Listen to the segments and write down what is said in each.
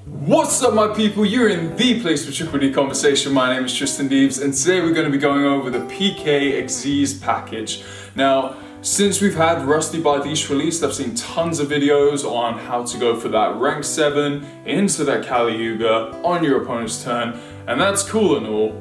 What's up my people, you're in the place for Triple D Conversation. My name is Tristan Deves and today we're going to be going over the PK Xyz package. Now, since we've had Rusty Bardiche released, I've seen tons of videos on how to go for that rank 7 into that Kali Yuga on your opponent's turn, and that's cool and all.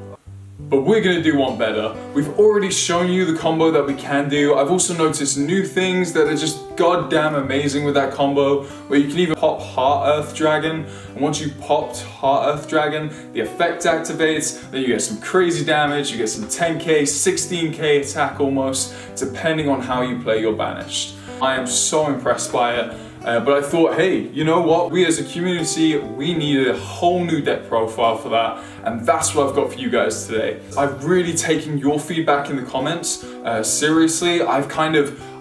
But we're going to do one better. We've already shown you the combo that we can do. I've also noticed new things that are just goddamn amazing with that combo, where you can even pop Heart Earth Dragon, and once you popped Heart Earth Dragon, the effect activates, then you get some crazy damage, you get some 10k, 16k attack almost, depending on how you play your Banished. I am so impressed by it. But I thought, hey, you know what? We as a community, we needed a whole new deck profile for that, and that's what I've got for you guys today. I've really taken your feedback in the comments seriously. I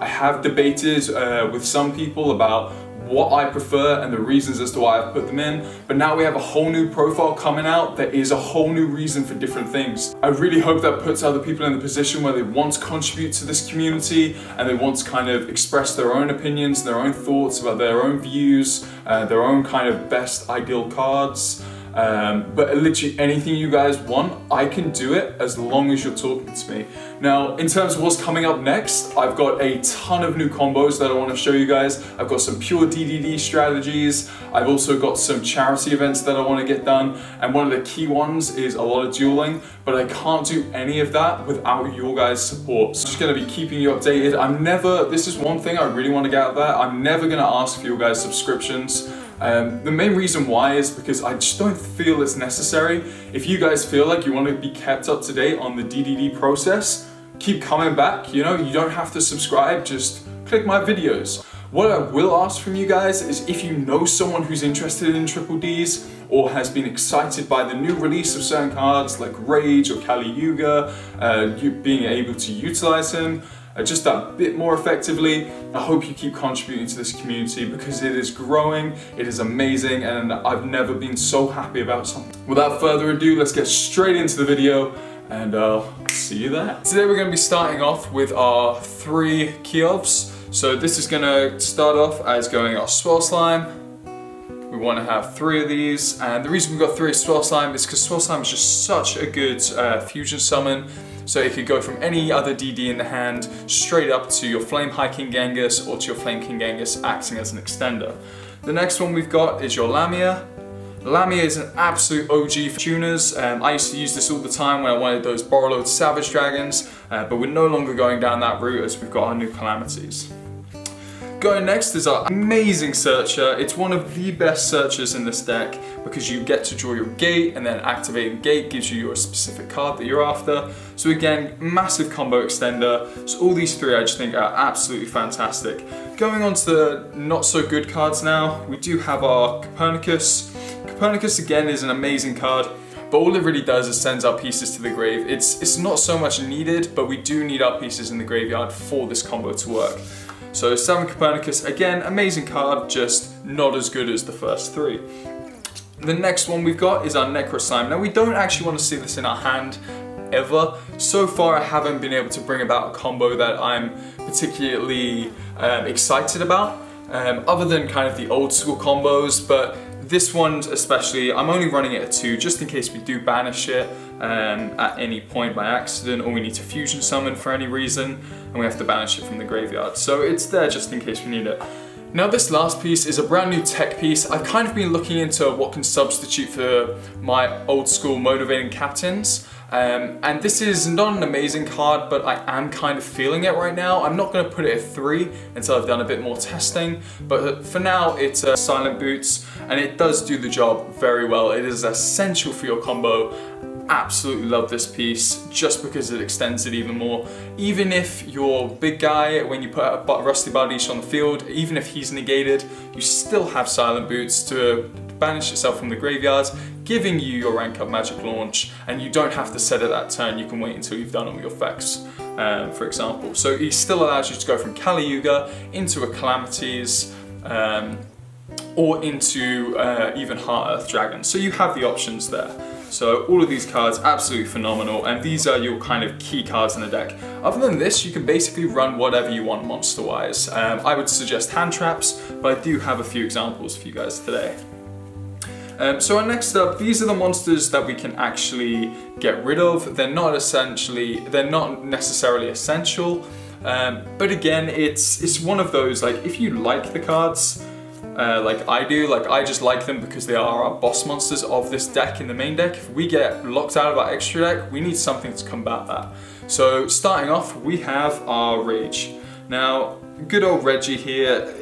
have debated with some people about what I prefer and the reasons as to why I've put them in, but now we have a whole new profile coming out that is a whole new reason for different things. I really hope that puts other people in the position where they want to contribute to this community and they want to kind of express their own opinions, their own thoughts about their own views, their own kind of best ideal cards. But literally anything you guys want, I can do it as long as you're talking to me. Now, in terms of what's coming up next, I've got a ton of new combos that I want to show you guys. I've got some pure DDD strategies. I've also got some charity events that I want to get done. And one of the key ones is a lot of dueling, but I can't do any of that without your guys' support. So I'm just going to be keeping you updated. This is one thing I really want to get out there. I'm never going to ask for your guys' subscriptions. The main reason why is because I just don't feel it's necessary. If you guys feel like you want to be kept up to date on the DDD process, keep coming back. You know, you don't have to subscribe, just click my videos. What I will ask from you guys is if you know someone who's interested in Triple Ds or has been excited by the new release of certain cards like Rage or Kali Yuga, you being able to utilize him just that bit more effectively. I hope you keep contributing to this community because it is growing, it is amazing, and I've never been so happy about something. Without further ado, let's get straight into the video and I'll see you there. Today we're going to be starting off with our 3 Yugios. So this is going to start off as going our Swell Slime. We want to have 3 of these, and the reason we've got 3 Swell Slime is because Swell Slime is just such a good fusion summon. So it could go from any other DD in the hand straight up to your Flame High King Genghis or to your Flame King Genghis acting as an extender. The next one we've got is your Lamia. Lamia is an absolute OG for tuners. I used to use this all the time when I wanted those Borreload Savage Dragons, but we're no longer going down that route as we've got our new Calamities. Going next is our amazing Searcher. It's one of the best searchers in this deck because you get to draw your gate, and then activating gate gives you your specific card that you're after. So again, massive combo extender. So all these 3 I just think are absolutely fantastic. Going on to the not so good cards now, we do have our Copernicus. Copernicus again is an amazing card, but all it really does is sends our pieces to the grave. It's not so much needed, but we do need our pieces in the graveyard for this combo to work. So 7 Copernicus, again, amazing card, just not as good as the first 3. The next one we've got is our Necro Slime. Now we don't actually want to see this in our hand ever. So far I haven't been able to bring about a combo that I'm particularly excited about, other than kind of the old school combos, but this one especially, I'm only running it at 2 just in case we do banish it at any point by accident, or we need to fusion summon for any reason and we have to banish it from the graveyard. So it's there just in case we need it. Now this last piece is a brand new tech piece. I've kind of been looking into what can substitute for my old school Motivating Captains. And this is not an amazing card, but I am kind of feeling it right now. I'm not going to put it at 3 until I've done a bit more testing, but for now it's Silent Boots, and it does do the job very well. It is essential for your combo. Absolutely love this piece just because it extends it even more. Even if you're big guy, when you put a Rusty Bardiche on the field, even if he's negated, you still have Silent Boots to banish yourself from the graveyard, giving you your rank up magic launch, and you don't have to set it that turn. You can wait until you've done all your effects, for example. So he still allows you to go from Kali Yuga into a Calamities, or into even Heart Earth Dragon. So you have the options there. So all of these cards, absolutely phenomenal, and these are your kind of key cards in the deck. Other than this, you can basically run whatever you want monster-wise. I would suggest hand traps, but I do have a few examples for you guys today. So next up, these are the monsters that we can actually get rid of. They're not necessarily essential, but again, it's one of those, like, if you like the cards, like I do, like I just like them because they are our boss monsters of this deck in the main deck. If we get locked out of our extra deck, we need something to combat that. So starting off, we have our Rage. Now, good old Reggie here,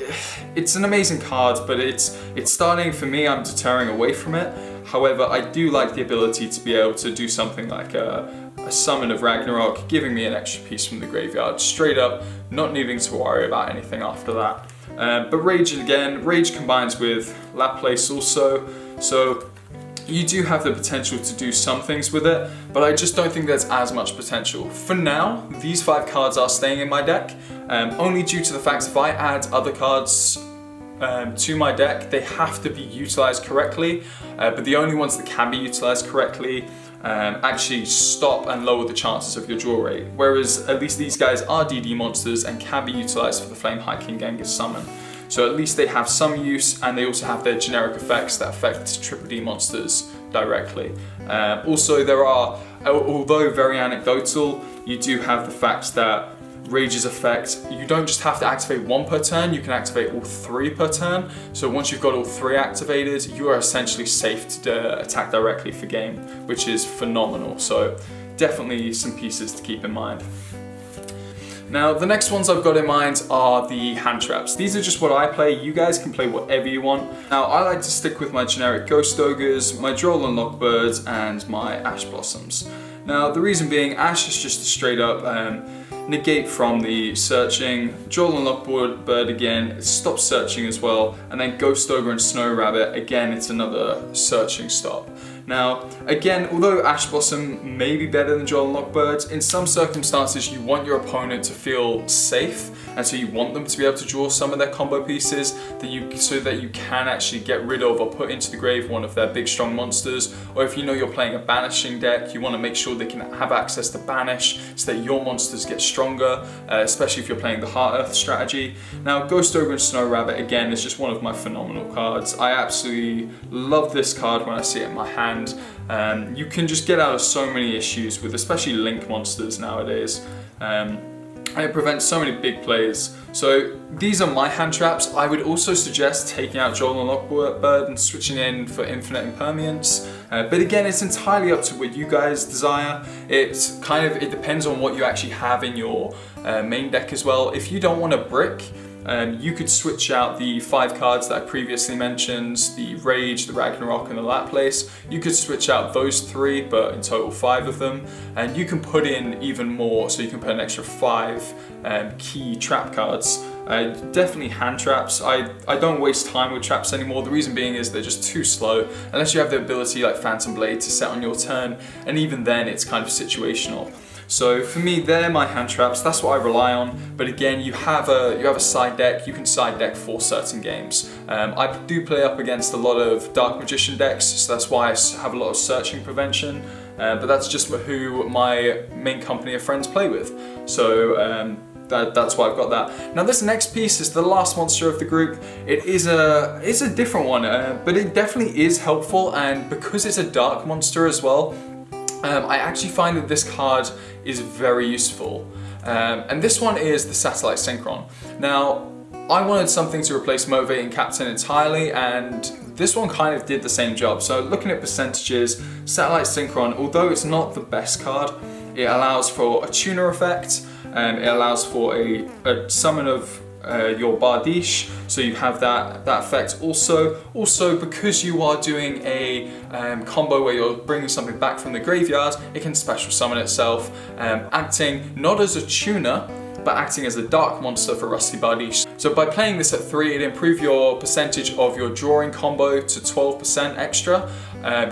it's an amazing card, but it's starting, for me, I'm deterring away from it. However, I do like the ability to be able to do something like a summon of Ragnarok, giving me an extra piece from the graveyard, straight up, not needing to worry about anything after that. But Rage again, Rage combines with Laplace also, so you do have the potential to do some things with it, but I just don't think there's as much potential. For now, these 5 cards are staying in my deck, only due to the fact if I add other cards to my deck, they have to be utilized correctly, but the only ones that can be utilized correctly actually stop and lower the chances of your draw rate, whereas at least these guys are DD monsters and can be utilized for the Flame High King Genghis summon. So at least they have some use, and they also have their generic effects that affect Triple D monsters directly. Also, there are, although very anecdotal, you do have the fact that Rage's effect, you don't just have to activate 1 per turn, you can activate all 3 per turn. So once you've got all 3 activated, you are essentially safe to attack directly for game, which is phenomenal. So definitely some pieces to keep in mind. Now, the next ones I've got in mind are the hand traps. These are just what I play. You guys can play whatever you want. Now, I like to stick with my generic Ghost Ogres, my Droll and Lockbirds, and my Ash Blossoms. Now, the reason being, Ash is just a straight up negate from the searching. Droll and Lockbird again, it stops searching as well. And then Ghost Ogre and Snow Rabbit, again, it's another searching stop. Now, again, although Ash Blossom may be better than Droll and Lockbird, in some circumstances you want your opponent to feel safe, and so you want them to be able to draw some of their combo pieces so that you can actually get rid of or put into the grave one of their big strong monsters. Or if you know you're playing a banishing deck, you want to make sure they can have access to banish so that your monsters get stronger, especially if you're playing the Heart Earth strategy. Now, Ghost Ogre and Snow Rabbit again is just one of my phenomenal cards. I absolutely love this card when I see it in my hand. You can just get out of so many issues with especially Link monsters nowadays. And it prevents so many big plays. So these are my hand traps. I would also suggest taking out Droll and Lockbird and switching in for Infinite Impermanence. But again, it's entirely up to what you guys desire. It depends on what you actually have in your main deck as well. If you don't want a brick, you could switch out the 5 cards that I previously mentioned, the Rage, the Ragnarok, and the Laplace. You could switch out those 3, but in total 5 of them. And you can put in even more, so you can put an extra 5 key trap cards. Definitely hand traps. I don't waste time with traps anymore. The reason being is they're just too slow, unless you have the ability like Phantom Blade to set on your turn, and even then it's kind of situational. So for me, they're my hand traps. That's what I rely on. But again, you have a side deck. You can side deck for certain games. I do play up against a lot of Dark Magician decks, so that's why I have a lot of searching prevention. But that's just who my main company of friends play with. So that's why I've got that. Now this next piece is the last monster of the group. It's a different one, but it definitely is helpful. And because it's a dark monster as well, I actually find that this card is very useful. And this one is the Satellite Synchron. Now, I wanted something to replace Motivating Captain entirely, and this one kind of did the same job. So looking at percentages, Satellite Synchron, although it's not the best card, it allows for a tuner effect, it allows for a summon of your Bardiche, so you have that effect also because you are doing a combo where you're bringing something back from the graveyard, it can special summon itself, acting not as a tuner but acting as a dark monster for Rusty Bardiche. So by playing this at 3, it improves your percentage of your drawing combo to 12% extra,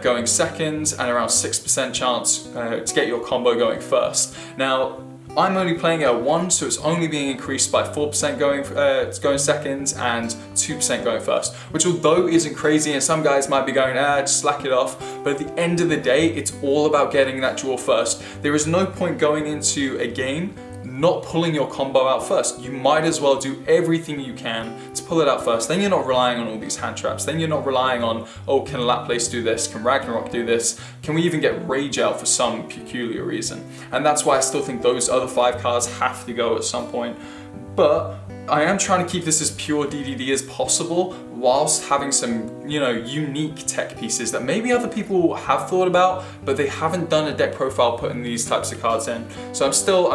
going second, and around 6% chance to get your combo going first. Now, I'm only playing it at 1, so it's only being increased by 4% going second and 2% going first, which although isn't crazy, and some guys might be going, just slack it off, but at the end of the day, it's all about getting that draw first. There is no point going into a game not pulling your combo out first. You might as well do everything you can to pull it out first. Then you're not relying on all these hand traps. Then you're not relying on, oh, can Laplace do this? Can Ragnarok do this? Can we even get Rage out for some peculiar reason? And that's why I still think those other 5 cards have to go at some point. But I am trying to keep this as pure DDD as possible whilst having some, you know, unique tech pieces that maybe other people have thought about, but they haven't done a deck profile putting these types of cards in. So I'm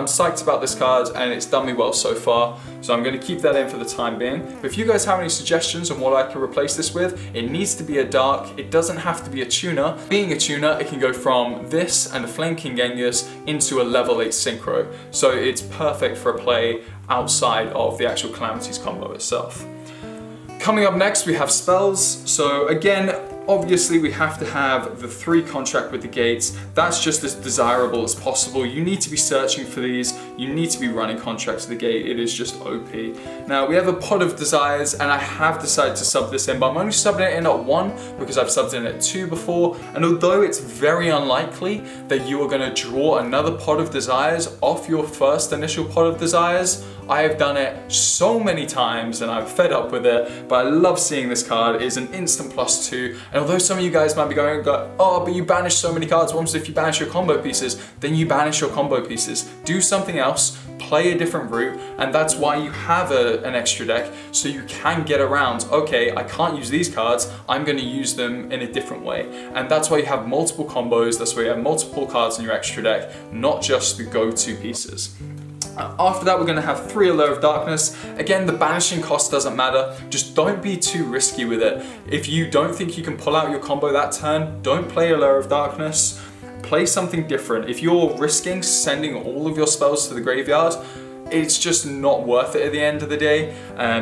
psyched about this card and it's done me well so far. So I'm going to keep that in for the time being. But if you guys have any suggestions on what I can replace this with, it needs to be a dark. It doesn't have to be a tuner. Being a tuner, it can go from this and a Flame King Genghis into a level 8 Synchro. So it's perfect for a play outside of the actual Calamities combo itself. Coming up next, we have spells. So again, obviously we have to have the 3 contract with the gates. That's just as desirable as possible. You need to be searching for these. You need to be running contracts with the gate. It is just OP. Now we have a Pot of Desires and I have decided to sub this in, but I'm only subbing it in at 1 because I've subbed in at 2 before. And although it's very unlikely that you are gonna draw another Pot of Desires off your first initial Pot of Desires, I have done it so many times and I'm fed up with it, but I love seeing this card. It is an instant +2, and although some of you guys might be going, oh, but you banish so many cards, what happens if you banish your combo pieces? Then you banish your combo pieces. Do something else, play a different route, and that's why you have an extra deck, so you can get around, okay, I can't use these cards, I'm gonna use them in a different way. And that's why you have multiple combos, that's why you have multiple cards in your extra deck, not just the go-to pieces. After that, we're going to have 3 Allure of Darkness. Again, the banishing cost doesn't matter. Just don't be too risky with it. If you don't think you can pull out your combo that turn, don't play Allure of Darkness. Play something different. If you're risking sending all of your spells to the graveyard, it's just not worth it at the end of the day.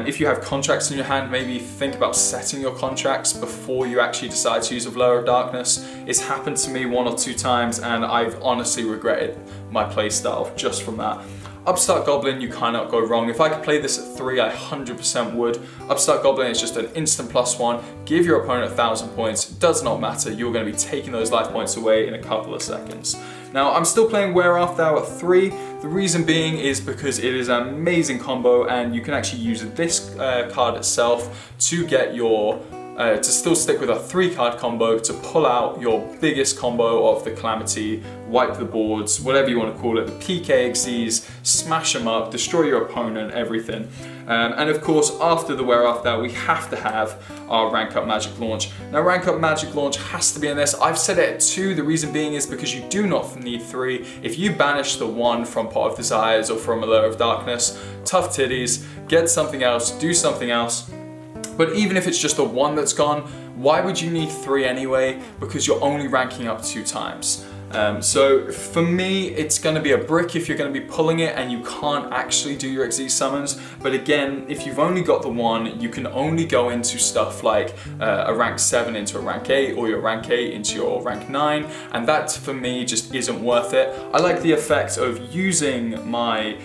If you have contracts in your hand, maybe think about setting your contracts before you actually decide to use Allure of Darkness. It's happened to me 1 or 2 times and I've honestly regretted my playstyle just from that. Upstart Goblin, you cannot go wrong. If I could play this at 3, I 100% would. Upstart Goblin is just an instant +1. Give your opponent 1,000 points. It does not matter. You're going to be taking those life points away in a couple of seconds. Now, I'm still playing Wear Off Thou at 3. The reason being is because it is an amazing combo and you can actually use this card itself to get your to still stick with a 3-card combo to pull out your biggest combo of the Calamity, wipe the boards, whatever you want to call it, the PK Xyz, smash them up, destroy your opponent, everything. And of course, after the Wear Off Thou, we have to have our Rank Up Magic Launch. Now, Rank Up Magic Launch has to be in this. I've set it at 2. The reason being is because you do not need 3. If you banish the 1 from Pot of Desires or from Allure of Darkness, tough titties, get something else, do something else. But even if it's just the 1 that's gone, why would you need 3 anyway? Because you're only ranking up 2 times. So for me, it's going to be a brick if you're going to be pulling it and you can't actually do your Xyz summons. But again, if you've only got the 1, you can only go into stuff like a rank 7 into a rank 8 or your rank 8 into your rank 9. And that for me just isn't worth it. I like the effect of using my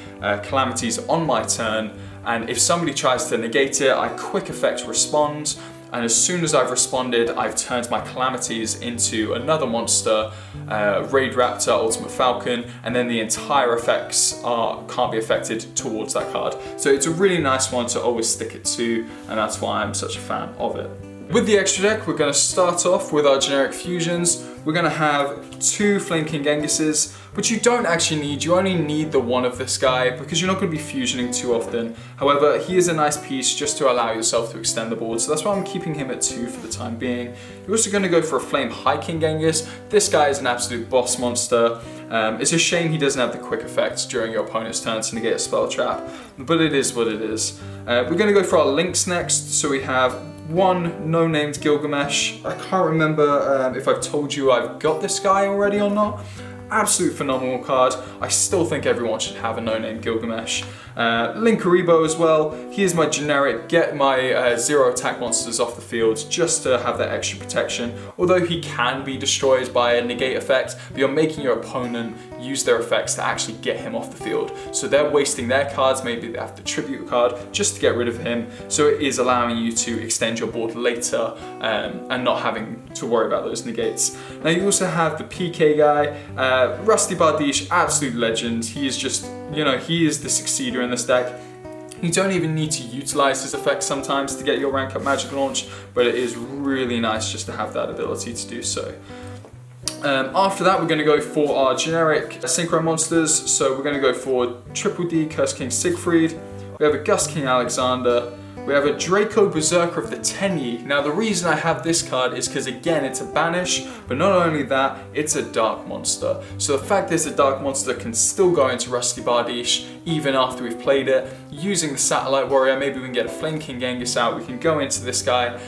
Calamities on my turn, and if somebody tries to negate it, I quick effect respond. And as soon as I've responded, I've turned my Calamities into another monster, Raid Raptor, Ultimate Falcon, and then the entire effects can't be affected towards that card. So it's a really nice one to always stick it to, and that's why I'm such a fan of it. With the extra deck, we're going to start off with our generic fusions. We're going to have 2 Flame King Genghises, which you don't actually need. You only need the 1 of this guy because you're not going to be fusioning too often. However, he is a nice piece just to allow yourself to extend the board, so that's why I'm keeping him at 2 for the time being. You're also going to go for a Flame High King Genghis. This guy is an absolute boss monster. It's a shame he doesn't have the quick effects during your opponent's turn to negate a spell trap, but it is what it is. We're going to go for our links next, so we have 1 no-named Gilgamesh. I can't remember if I've told you I've got this guy already or not. Absolute phenomenal card. I still think everyone should have a no-name Gilgamesh. Linkuriboh as well. He is my generic, get my 0 attack monsters off the field just to have that extra protection. Although he can be destroyed by a negate effect, but you're making your opponent use their effects to actually get him off the field. So they're wasting their cards, maybe they have to tribute a card just to get rid of him. So it is allowing you to extend your board later and not having to worry about those negates. Now you also have the PK guy, Rusty Bardiche, absolute legend. He is just you know, he is the succeeder in this deck. You don't even need to utilize his effects sometimes to get your rank up magic launch, but it is really nice just to have that ability to do so. After that, we're going to go for our generic synchro monsters. So we're going to go for Triple D Curse King Siegfried. We have a Gust King Alexander. We have a Draco Berserker of the Tenyi. Now the reason I have this card is because again it's a banish, but not only that, it's a dark monster. So the fact that it's a dark monster can still go into Rusty Bardiche even after we've played it. Using the Satellite Warrior, maybe we can get a Flame King Genghis out, we can go into this guy,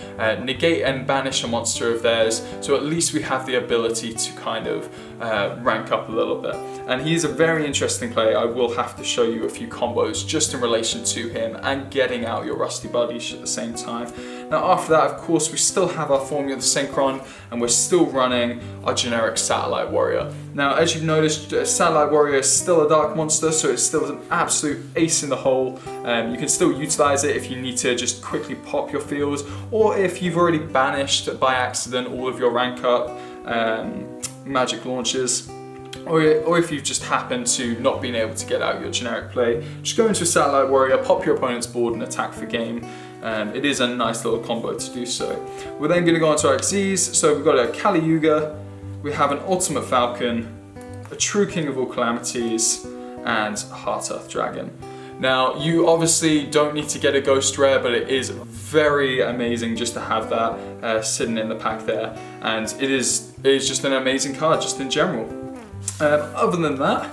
negate and banish a monster of theirs, so at least we have the ability to kind of rank up a little bit. And he's a very interesting play. I will have to show you a few combos just in relation to him and getting out your Rusty Bardiche at the same time. Now after that, of course, we still have our Formula the Synchron, and we're still running our generic Satellite Warrior. Now as you've noticed, Satellite Warrior is still a dark monster, so it's still an absolute ace in the hole. You can still utilize it if you need to just quickly pop your field, or if you've already banished by accident all of your rank up magic launches. Or if you've just happened to not being able to get out your generic play, just go into a Satellite Warrior, pop your opponent's board and attack for game. It is a nice little combo to do so. We're then going to go on to our Xyz. So we've got a Kali Yuga, we have an Ultimate Falcon, a True King of All Calamities, and a Heart Earth Dragon. Now you obviously don't need to get a Ghost Rare, but it is very amazing just to have that sitting in the pack there. And it is just an amazing card just in general. Other than that,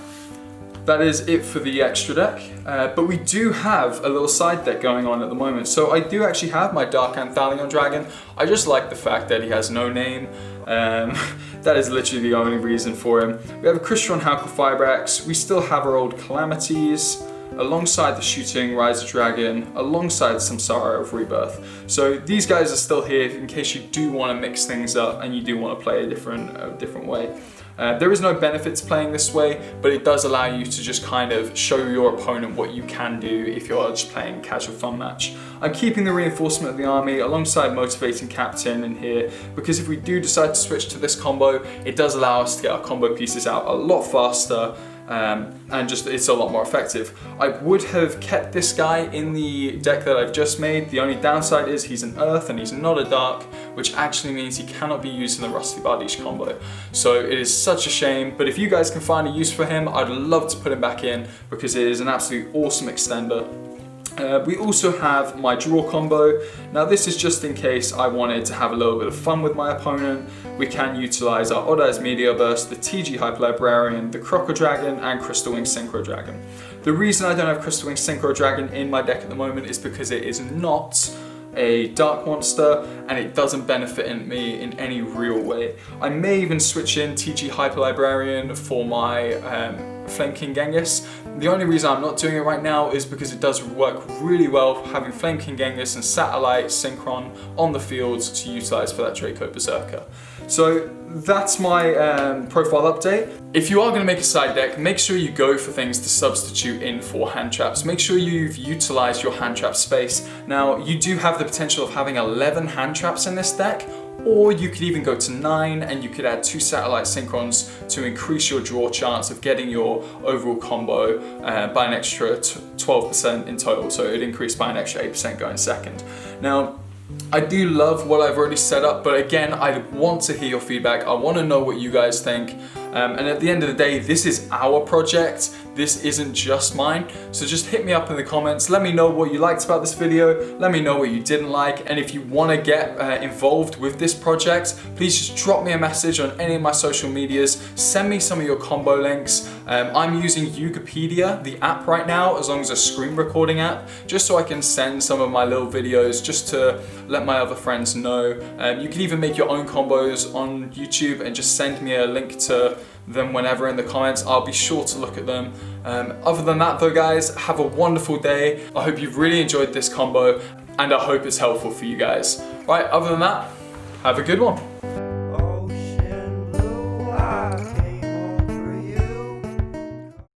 that is it for the extra deck, but we do have a little side deck going on at the moment. So I do actually have my Dark Anthalion Dragon. I just like the fact that he has no name. That is literally the only reason for him. We have a Crystron Halkel Fibrax. We still have our old Calamities, alongside the Shooting Riser Dragon, alongside Samsara of Rebirth. So these guys are still here in case you do want to mix things up and you do want to play a different way. There is no benefit to playing this way, but it does allow you to just kind of show your opponent what you can do if you're just playing a casual fun match. I'm keeping the Reinforcement of the Army alongside Motivating Captain in here, because if we do decide to switch to this combo, it does allow us to get our combo pieces out a lot faster. And just it's a lot more effective. I would have kept this guy in the deck that I've just made. The only downside is he's an Earth and he's not a Dark, which actually means he cannot be used in the Rusty Bardiche combo. So it is such a shame, but if you guys can find a use for him, I'd love to put him back in because it is an absolute awesome extender. We also have my draw combo. Now this is just in case I wanted to have a little bit of fun with my opponent. We can utilize our Odd Eyes Meteor Burst, the TG Hyper Librarian, the Croco Dragon, and Crystal Wing Synchro Dragon. The reason I don't have Crystal Wing Synchro Dragon in my deck at the moment is because it is not a dark monster and it doesn't benefit me in any real way. I may even switch in TG Hyper Librarian for my Flame King Genghis. The only reason I'm not doing it right now is because it does work really well having Flame King Genghis and Satellite Synchron on the field to utilize for that Draco Berserker. So that's my profile update. If you are going to make a side deck, make sure you go for things to substitute in for hand traps. Make sure you've utilized your hand trap space. Now you do have the potential of having 11 hand traps in this deck, or you could even go to 9 and you could add 2 Satellite Synchrons to increase your draw chance of getting your overall combo by an extra 12% in total. So it would increase by an extra 8% going second. Now, I do love what I've already set up, but again, I want to hear your feedback. I want to know what you guys think. And at the end of the day, this is our project. This isn't just mine. So just hit me up in the comments. Let me know what you liked about this video. Let me know what you didn't like. And if you want to get involved with this project, please just drop me a message on any of my social medias. Send me some of your combo links. I'm using Yugapedia, the app right now, as long as a screen recording app, just so I can send some of my little videos just to let my other friends know. You can even make your own combos on YouTube and just send me a link to them whenever in the comments. I'll be sure to look at them. Other than that though guys, have a wonderful day. I hope you've really enjoyed this combo and I hope it's helpful for you guys. Right, other than that, have a good one.